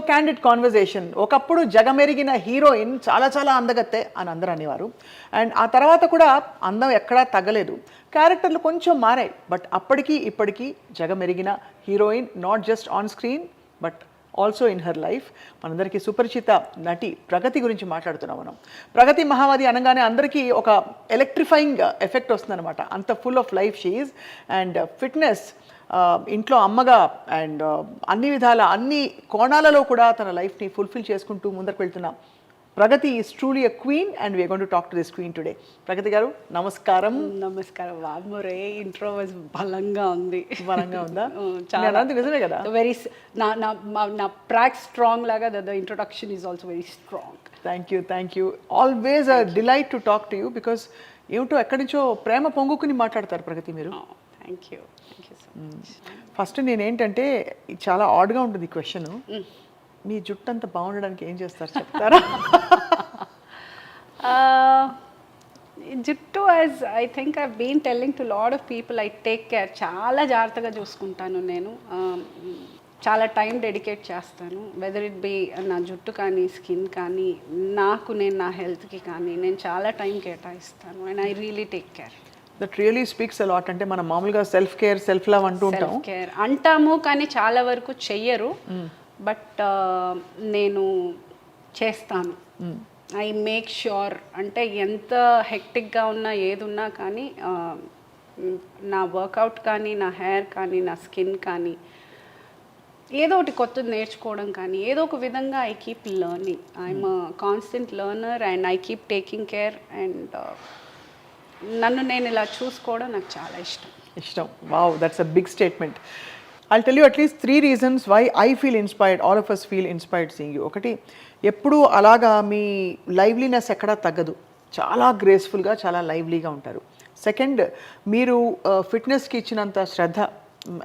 Candid conversation. ఒకప్పుడు జగమెరిగిన heroine చాలా చాలా అందగత్తే అని అందరూ అనేవారు. అండ్ ఆ తర్వాత కూడా అందం ఎక్కడా తగ్గలేదు, క్యారెక్టర్లు కొంచెం మారాయి. బట్ అప్పటికి ఇప్పటికీ జగమెరిగిన heroine, not just on screen but also in her life. మనందరికీ సుపరిచిత నటి ప్రగతి గురించి మాట్లాడుతున్నాం మనం. ప్రగతి మహావతి అనగానే అందరికీ ఒక ఎలక్ట్రిఫైయింగ్ ఎఫెక్ట్ వస్తుందన్నమాట. అంత full of life she is. And fitness, ఇంట్లో అమ్మగా అండ్ అన్ని విధాల అన్ని కోణాలలో కూడా తన లైఫ్ని ఫుల్ఫిల్ చేసుకుంటూ ముందరకు వెళ్తున్న Pragathi is truly a queen and we're going to talk to this queen today. Pragathi గారు నమస్కారం. నమస్కారం. వామ్మరే ఇంట్రో వాజ్ బలంగా ఉంది. బలంగా ఉందా? చాలా నిజమే కదా. వెరీ నా ప్రాక్ స్ట్రాంగ్ లాగా the introduction is also very strong. Thank you. Always a delight to talk to you because ఏమిటో ఎక్కడి నుంచో ప్రేమ పొంగుకుని మాట్లాడతారు ప్రగతి మీరు. Thank you so much. First నేనేంటంటే చాలా ఆడ్గా ఉంటుంది ఈ క్వశ్చన్. మీ జుట్టు అంత బాగుండడానికి ఏం చేస్తారు చెప్తారా? జుట్టు as I think I been telling to lot of people, I take care. చాలా జాగ్రత్తగా చూసుకుంటాను నేను. చాలా టైం డెడికేట్ చేస్తాను. వెదర్ ఇట్ బి నా జుట్టు కానీ స్కిన్ కానీ, నేను నా హెల్త్కి కానీ నేను చాలా టైం కేటాయిస్తాను. And I really take care. That really speaks a lot. అంటే మనం మామూలుగా సెల్ఫ్ కేర్, సెల్ఫ్ లవ్ అంటూ ఉంటాం. సెల్ఫ్ కేర్ అంటాము కానీ చాలా వరకు చెయ్యరు. బట్ నేను చేస్తాను. I make sure. అంటే ఎంత హెక్టిక్గా ఉన్నా ఏది ఉన్నా కానీ నా వర్కౌట్ కానీ, నా హెయిర్ కానీ, నా స్కిన్ కానీ, ఏదో ఒకటి కొత్తది నేర్చుకోవడం కానీ, ఏదో ఒక విధంగా I keep learning. I'm constant learner and I keep taking care. And నన్ను నేను ఇలా చూసుకోవడం నాకు చాలా ఇష్టం. Wow, that's a big statement. I'll tell you at least 3 reasons why I feel inspired, all of us feel inspired seeing you. ఒకటి, ఎప్పుడూ అలాగా మీ లైవ్లీనెస్ ఎక్కడా తగ్గదు. చాలా గ్రేస్ఫుల్గా, చాలా లైవ్లీగా ఉంటారు. సెకండ్, మీరు ఫిట్నెస్కి ఇచ్చినంత శ్రద్ధ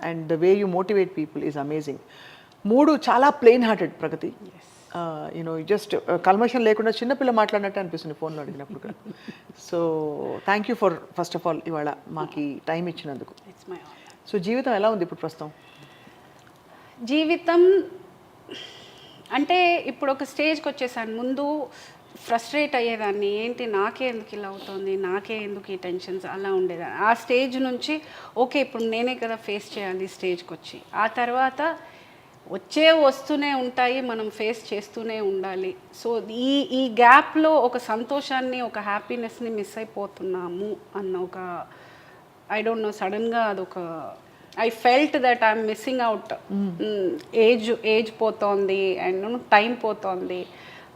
and the way you motivate people is amazing. 3, చాలా plain hearted Pragathi. You know just కల్మషం లేకుండా చిన్నపిల్ల మాట్లాడినట్టే అనిపిస్తుంది ఫోన్లో అడిగినప్పుడు కూడా. So thank you for first of all ఇవాళ మాకు టైం ఇచ్చినందుకు. సో జీవితం ఎలా ఉంది ఇప్పుడు ప్రస్తుతం? జీవితం అంటే ఇప్పుడు ఒక స్టేజ్కి వచ్చేసాను. ముందు ఫ్రస్ట్రేట్ అయ్యేదాన్ని, ఏంటి నాకే ఎందుకు ఇలా అవుతుంది, నాకే ఎందుకు ఈ టెన్షన్స్, అలా ఉండేదాన్ని. ఆ స్టేజ్ నుంచి ఓకే ఇప్పుడు నేనే కదా ఫేస్ చేయాలి స్టేజ్కి వచ్చి. ఆ తర్వాత వస్తూనే ఉంటాయి, మనం ఫేస్ చేస్తూనే ఉండాలి. సో ఈ గ్యాప్లో ఒక సంతోషాన్ని, ఒక హ్యాపీనెస్ని మిస్ అయిపోతున్నాము అన్న ఒక, ఐ డోంట్ నో, సడన్గా అదొక I felt that I'm missing out. Age పోతోంది అండ్ టైం పోతోంది.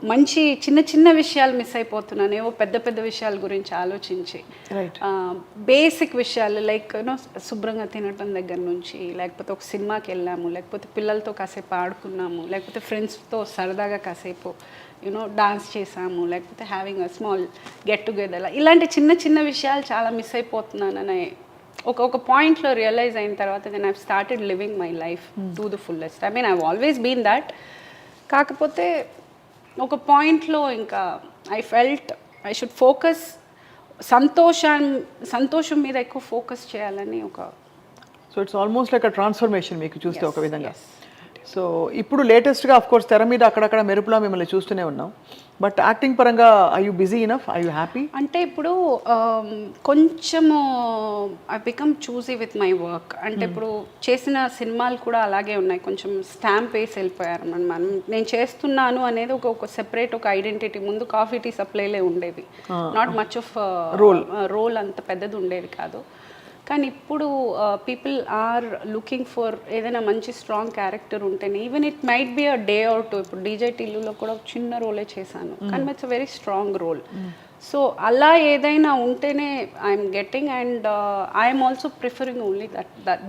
మంచి చిన్న చిన్న విషయాలు మిస్ అయిపోతున్నాను. ఏవో పెద్ద పెద్ద విషయాల గురించి ఆలోచించి, బేసిక్ విషయాలు లైక్ యూనో శుభ్రంగా తినటం దగ్గర నుంచి, లేకపోతే ఒక సినిమాకి వెళ్ళాము, లేకపోతే పిల్లలతో కాసేపు ఆడుకున్నాము, లేకపోతే ఫ్రెండ్స్తో సరదాగా కాసేపు యూనో డాన్స్ చేసాము, లేకపోతే having a small get together, ఇలాంటి చిన్న చిన్న విషయాలు చాలా మిస్ అయిపోతున్నానని ఒక పాయింట్లో రియలైజ్ అయిన తర్వాత then I've started living my life to the fullest. I mean I've always been that. కాకపోతే ఒక పాయింట్లో ఇంకా I felt I should focus, సంతోషం మీద ఎక్కువ ఫోకస్ చేయాలని ఒక. So it's almost like a transformation మీకు చూస్తే ఒక విధంగా. సో ఇప్పుడు లేటెస్ట్గా ఆఫ్ కోర్స్ తెర మీద అక్కడక్కడ మెరుపులా మిమ్మల్ని చూస్తూనే ఉన్నాం. బట్ యాక్టింగ్ పరంగా I you busy enough, I you happy? అంటే ఇప్పుడు కొంచెము I become choosy with my work. అంటే ఇప్పుడు చేసిన సినిమాలు కూడా అలాగే ఉన్నాయి, కొంచెం స్టాంప్ వేసి వెళ్ళిపోయారు. నేను చేస్తున్నాను అనేది ఒక సెపరేట్ ఒక ఐడెంటిటీ. ముందు కాఫీ టీ సప్లైలే ఉండేది, నాట్ మచ్ ఆఫ్ రోల్ అంత పెద్దది ఉండేది కాదు. కానీ ఇప్పుడు పీపుల్ ఆర్ లుకింగ్ ఫర్ ఏదైనా మంచి స్ట్రాంగ్ క్యారెక్టర్ ఉంటేనే, even it might be a day or two. ఇప్పుడు డీజే టిల్లులో కూడా ఒక చిన్న రోలే చేశాను, కానీ it's a very strong role. So అలా ఏదైనా ఉంటేనే I'm getting. And I'm also preferring only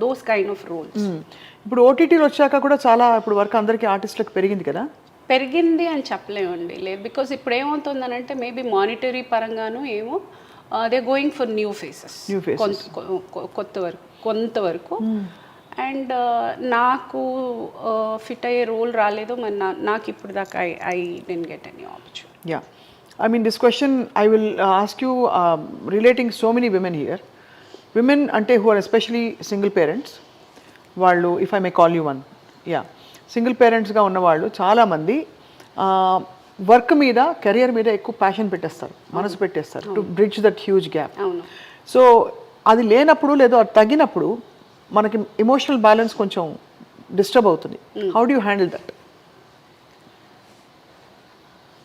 those kind of roles. ఇప్పుడు ఓటీటీలు వచ్చాక కూడా చాలా ఇప్పుడు వర్క్ అందరికీ ఆర్టిస్టులకు పెరిగింది కదా? పెరిగింది అని చెప్పలేమండి, లేదు. బికాస్ ఇప్పుడు ఏమవుతుందనంటే మేబీ మానిటరీ పరంగాను ఏమో they going for new faces కొంతవరకు. అండ్ నాకు ఫిట్ అయ్యే రోల్ రాలేదు, మరి నాకు ఇప్పుడు దాకా I didn't get any opportunity. Yeah, I mean, this question I will ask you relating so many women here. Women ante who are especially single parents, vallu, if I may call you one, yeah, single పేరెంట్స్గా ఉన్నవాళ్ళు చాలామంది work మీద career మీద ఎక్కువ passion పెట్టేస్తారు, మనసు పెట్టేస్తారు to bridge that huge gap. అవును. సో అది లేనప్పుడు లేదా అది తగ్గినప్పుడు మనకి ఎమోషనల్ బ్యాలెన్స్ కొంచెం డిస్టర్బ్ అవుతుంది. How do you handle that?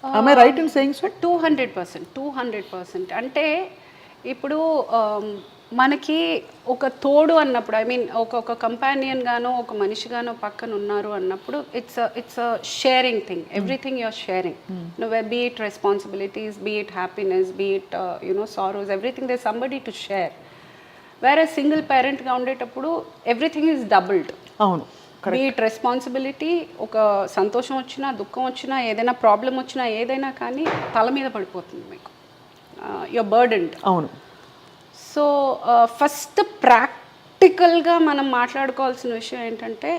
am I right in saying so? 200%. అంటే ఇప్పుడు మనకి ఒక తోడు అన్నప్పుడు, ఐ మీన్ ఒక కంపానియన్ గానో ఒక మనిషిగానో పక్కన ఉన్నారు అన్నప్పుడు it's sharing thing. Everything you're sharing. Be it responsibilities, be it happiness, be it sorrows, everything they somebody to share. వేరే సింగిల్ పేరెంట్గా ఉండేటప్పుడు ఎవ్రీథింగ్ ఈజ్ డబుల్డ్. అవును. బీ ఇట్ రెస్పాన్సిబిలిటీ, ఒక సంతోషం వచ్చినా దుఃఖం వచ్చినా ఏదైనా ప్రాబ్లం వచ్చినా ఏదైనా కానీ తల మీద పడిపోతుంది మీకు, యువర్ బర్డెన్డ్. అవును. సో ఫస్ట్ ప్రాక్టికల్గా మనం మాట్లాడుకోవాల్సిన విషయం ఏంటంటే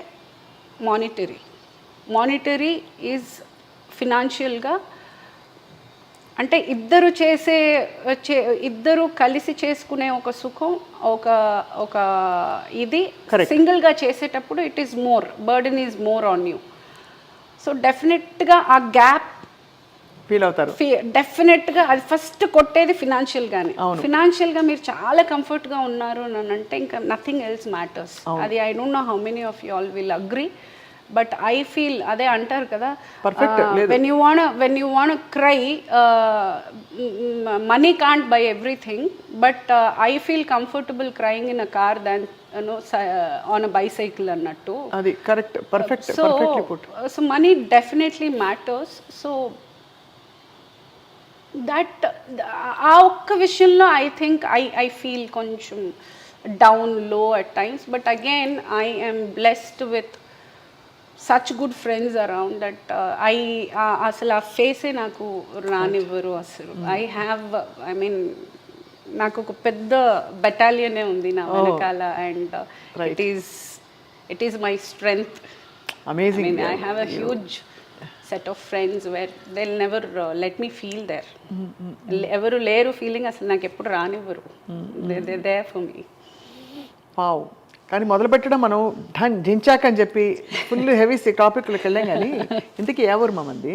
మానిటరీ ఈజ్ ఫినాన్షియల్గా, అంటే ఇద్దరు కలిసి చేసుకునే ఒక సుఖం, ఒక ఇది సింగిల్గా చేసేటప్పుడు it is more burden is more on you. So డెఫినెట్గా ఆ గ్యాప్ ఫీల్ అవుతారు. డెఫినెట్గా అది ఫస్ట్ కొట్టేది ఫినాన్షియల్గానే. ఫినాన్షియల్గా మీరు చాలా కంఫర్ట్గా ఉన్నారు అని అంటే ఇంకా నథింగ్ ఎల్స్ మ్యాటర్స్. అది I don't know how many of you all will agree, but I feel అదే అంటారు కదా, when you want cry, money can't by everything, but I feel comfortable crying in a car than on a bicycle అన్నట్టు. అది correct, perfect. So money definitely matters. So that ఆ ఒక్క విషయంలో I think I feel కొంచెం down, లో at times, but again I am blessed with such good friends around that అసలు ఆ ఫేసే నాకు రానివ్వరు అసలు. ఐ మీన్ నాకు ఒక పెద్ద బెటాలియనే ఉంది నా వెనకాల, and it is my strength. Amazing. I mean, I have a huge set of friends where they'll never let me feel there. ఎవరు లేరు ఫీలింగ్ అసలు నాకు ఎప్పుడు రానివ్వరు. They're there for me. Wow. కానీ మొదలు పెట్టడం మనం జించాక్ అని చెప్పి ఫుల్ హెవీ టాపిక్లోకి వెళ్ళాం. కానీ ఇంతకీ ఎవరు మంది?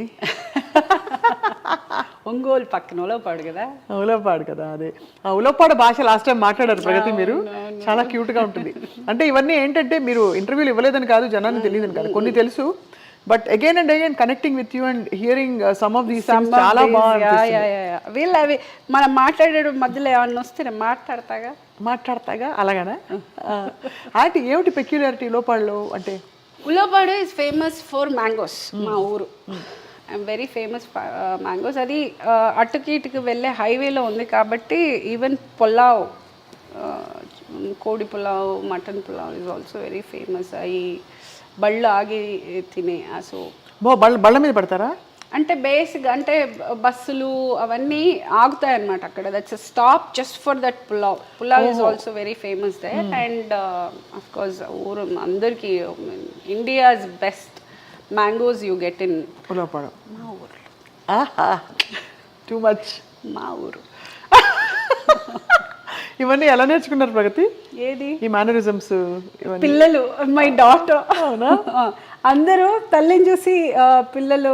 ఒంగోలు పక్కన ఉలవపాడు కదా. ఉలవపాడు కదా, అదే ఆ ఉలవపాడు భాష లాస్ట్ టైం మాట్లాడారు ప్రగతి మీరు, చాలా క్యూట్గా ఉంటుంది. అంటే ఇవన్నీ ఏంటంటే మీరు ఇంటర్వ్యూలు ఇవ్వలేదని కాదు, జనాన్ని తెలియదని కాదు, కొన్ని తెలుసు, but again and again connecting with you and hearing some of these things చాలా బాగుంది. వీళ్ళు అవి మనం మాట్లాడే మధ్యలో ఏమన్నా వస్తే మాట్లాడతాగా అలాగనా? అంటే ఏమిటి పెక్యులారిటీ ఉలవపాడులో? అంటే Ulavapadu is famous for mangoes. మా ఊరు ఐఎమ్ వెరీ ఫేమస్ మ్యాంగోస్. అది అటుకి ఇటుకి వెళ్ళే హైవేలో ఉంది కాబట్టి ఈవెన్ పులావ్, కోడి pulao, mutton pulao is also very famous. అవి బళ్ళు ఆగి తినే. సో బళ్ళ మీద పడతారా? అంటే బేసిక్ అంటే బస్సులు అవన్నీ ఆగుతాయి అన్నమాట అక్కడ. That's a stop just for that pulao is also very famous there. And of course ఊరు అందరికీ India's best mangoes you get in Ulavapadu. మా ఊరు. Too much. మా ఊరు. ఇవన్నీ ఎలా నేర్చుకున్నారు ప్రగతి? ఏది ఈ మేనరిజమ్స్? పిల్లలు, మై డాటర్. అందరూ తల్లిని చూసి పిల్లలు,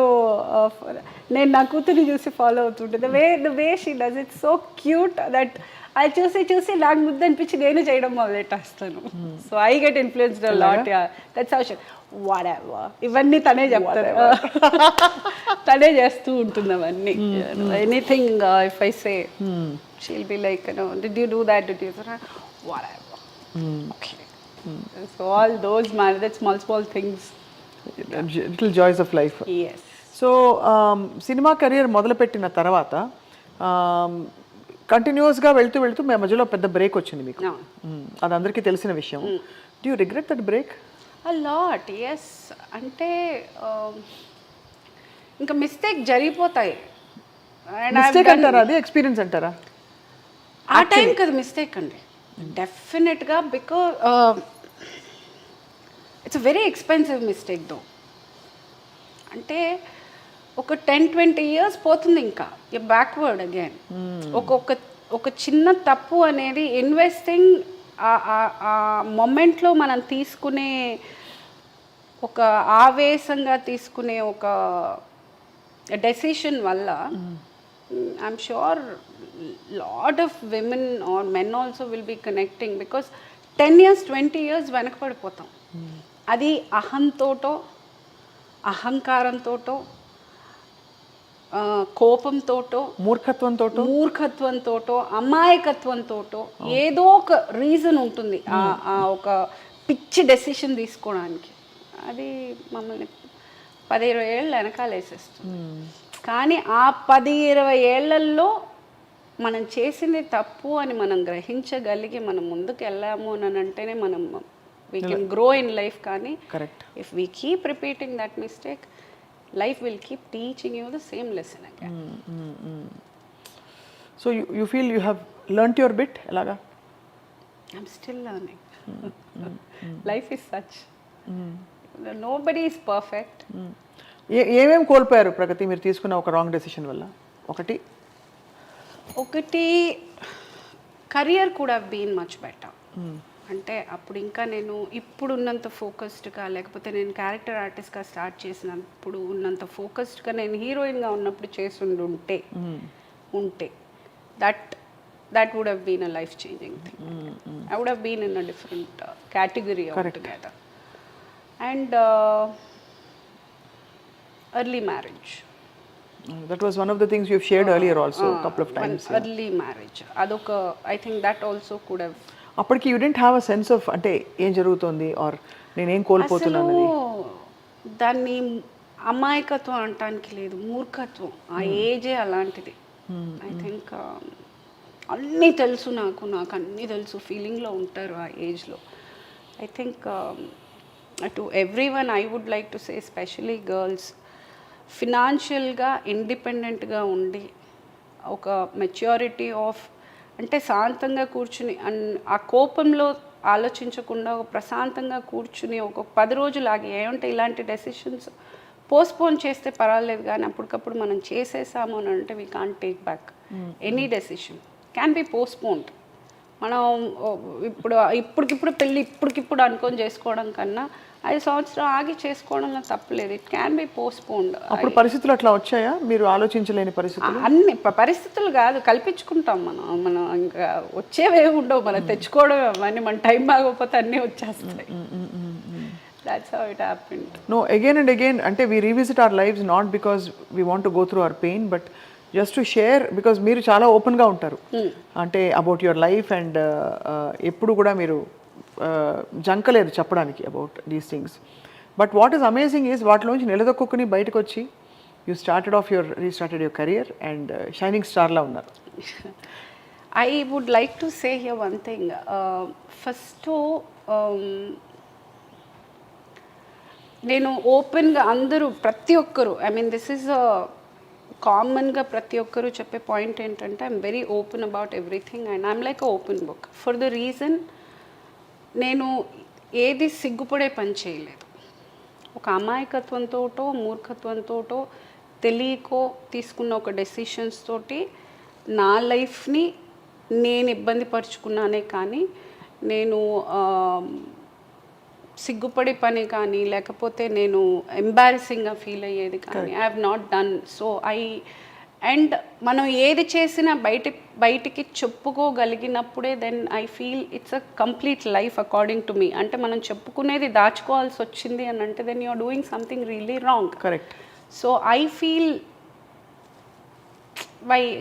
నేను నా కూతుర్ని చూసి ఫాలో అవుతుంటే the way she does it so cute that అది చూసి నాకు ముద్ద అనిపించి నేను చేయడం మొదలెట్టేస్తాను. So I get influenced a lot. That's how she whatever. ఇవన్నీ తనే చెప్తారు, తనే చేస్తూ ఉంటుంది అవన్నీ. Anything if I say she'll be like, did you do that, whatever. Okay. So all those small things, little joys of life. Yes. So cinema career మొదలుపెట్టిన తర్వాత కంటిన్యూస్గా వెళ్తూ మీ మధ్యలో పెద్ద బ్రేక్ వచ్చింది మీకు. అది అందరికీ తెలిసిన విషయం. Do you regret that break? A lot, yes. అంటే ఇంకా మిస్టేక్ జరిగిపోతాయి. మిస్టేక్ అంటారా, అది ఎక్స్పీరియన్స్ అంటారా? ఆ టైం కదా మిస్టేక్ అండి, డెఫినెట్గా. Because it's very expensive mistake though. అంటే ఒక 10-20 years పోతుంది ఇంకా బ్యాక్వర్డ్ అగైన్. ఒక చిన్న తప్పు అనేది ఇన్వెస్టింగ్ ఆ మొమెంట్లో మనం తీసుకునే ఒక ఆవేశంగా తీసుకునే ఒక డెసిషన్ వల్ల I'm sure lot of women or men also will be connecting because 10 years 20 years వెనకపడిపోతాం. అది అహంతోటో అహంకారంతోటో కోపంతోటో మూర్ఖత్వంతోటో అమాయకత్వంతోటో ఏదో ఒక రీజన్ ఉంటుంది ఆ ఒక పిచ్చి డెసిషన్ తీసుకోవడానికి. అది మమ్మల్ని 10-20 ఏళ్ళు వెనకాలేసేస్తుంది. కానీ ఆ 10-20 ఏళ్లలో మనం చేసింది తప్పు అని మనం గ్రహించగలిగి మనం ముందుకు వెళ్ళాము అని అంటేనే మనం we can grow in life. కానీ if we keep repeating that mistake, life will keep teaching you the same lesson again. So you feel you have learnt your bit elaga? I'm still learning. Life is such. Nobody is perfect. ఏమేం కోల్పోయారు ప్రగతి మీరు తీసుకున్న ఒక wrong decision వల్ల? ఒకటి career could have been much better. అంటే అప్పుడు ఇంకా నేను ఇప్పుడు ఉన్నంత ఫోకస్డ్గా, లేకపోతే నేను క్యారెక్టర్ ఆర్టిస్ట్గా స్టార్ట్ చేసినప్పుడు ఉన్నంత ఫోకస్డ్గా నేను హీరోయిన్గా ఉన్నప్పుడు చేసి ఉంటే that would have been a life changing thing. I would have been in a different category altogether. And early marriage, that was one of the things you've shared earlier also a couple of times. Early marriage అదొక, I think that also could have. అప్పటికి you didn't have a sense of అంటే ఏం జరుగుతుంది are నేనేం కోల్పోతున్నాను. దాన్ని అమాయకత్వం అనటానికి లేదు, మూర్ఖత్వం. ఆ ఏజే అలాంటిది. ఐ థింక్ అన్నీ తెలుసు, నాకు అన్నీ తెలుసు ఫీలింగ్లో ఉంటారు ఆ ఏజ్లో. I think to everyone I would like to say, especially girls, ఫినాన్షియల్గా ఇండిపెండెంట్గా ఉండి ఒక మెచ్యూరిటీ ఆఫ్, అంటే శాంతంగా కూర్చుని ఆ కోపంలో ఆలోచించకుండా ఒక ప్రశాంతంగా కూర్చుని ఒక 10 రోజులు ఆగి ఏమంటే ఇలాంటి డెసిషన్స్ పోస్ట్పోన్ చేస్తే పర్వాలేదు, కానీ అప్పటికప్పుడు మనం చేసేసాము అని అంటే we can't take back any decision. Can be postponed. మనం ఇప్పటికిప్పుడు పెళ్ళి ఇప్పటికిప్పుడు అనుకొని చేసుకోవడం కన్నా 5 సంవత్సరాలు ఆగి చేసుకోవడంలో తప్పలేదు. It can be postponed. అప్పుడు పరిస్థితులు అట్లా వచ్చాయా? మీరు ఆలోచించలేని పరిస్థితులు? అన్ని పరిస్థితులు కాదు, కల్పించుకుంటాం మనం ఇంకా వచ్చేవే ఉండవు, మనం తెచ్చుకోవడం అవన్నీ. మన టైం బాగోకపోతే అన్నీ వచ్చేస్తాయి. That's how it happened. No, again and again, ante we revisit our lives not because we want to go through our pain, but just to share, because మీరు చాలా ఓపెన్గా ఉంటారు అంటే అబౌట్ యువర్ లైఫ్. అండ్ ఎప్పుడు కూడా మీరు జంకలేదు చెప్పడానికి about these things. But what is amazing is వాటిలోంచి నిలదొక్కుని బయటకు వచ్చి you restarted your career and shining స్టార్లా ఉన్నారు. I would like to say here one thing. First, నేను ఓపెన్గా అందరూ ప్రతి ఒక్కరు, ఐ మీన్ దిస్ ఈజ్ కామన్గా ప్రతి ఒక్కరు చెప్పే పాయింట్ ఏంటంటే I'm very open about everything and I'm like a open book. For the reason, నేను ఏది సిగ్గుపడే పని చేయలేదు. ఒక అమాయకత్వంతోటో మూర్ఖత్వంతోటో తెలియకో తీసుకున్న ఒక డెసిషన్స్ తోటి నా లైఫ్ని నేను ఇబ్బంది పరుచుకున్నానే కానీ నేను సిగ్గుపడే పని కానీ లేకపోతే నేను ఎంబారసింగ్గా ఫీల్ అయ్యేది కానీ I have not done. So and మనం ఏది చేసినా బయటికి చెప్పుకోగలిగినప్పుడే then I feel it's a complete life according to me. అంటే మనం చెప్పుకునేది దాచుకోవాల్సి వచ్చింది అని అంటే then you are doing something really wrong. Correct. So I feel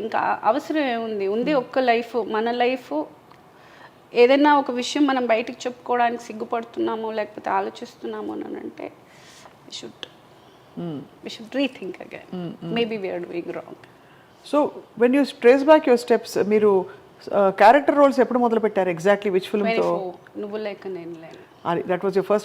ఇంకా అవసరం ఏముంది ఒక్క లైఫ్, మన లైఫ్. ఏదైనా ఒక విషయం మనం బయటికి చెప్పుకోవడానికి సిగ్గుపడుతున్నామో లేకపోతే ఆలోచిస్తున్నామో అని అంటే we should rethink again. Maybe we are doing wrong. So when you trace back your steps, మీరు క్యారెక్టర్ రోల్స్ ఎప్పుడు మొదలు పెట్టారు? ఎగ్జాక్ట్లీ విచ్ ఫిల్మ్ తో? నువ్వు లేక నేను లేను. That was your first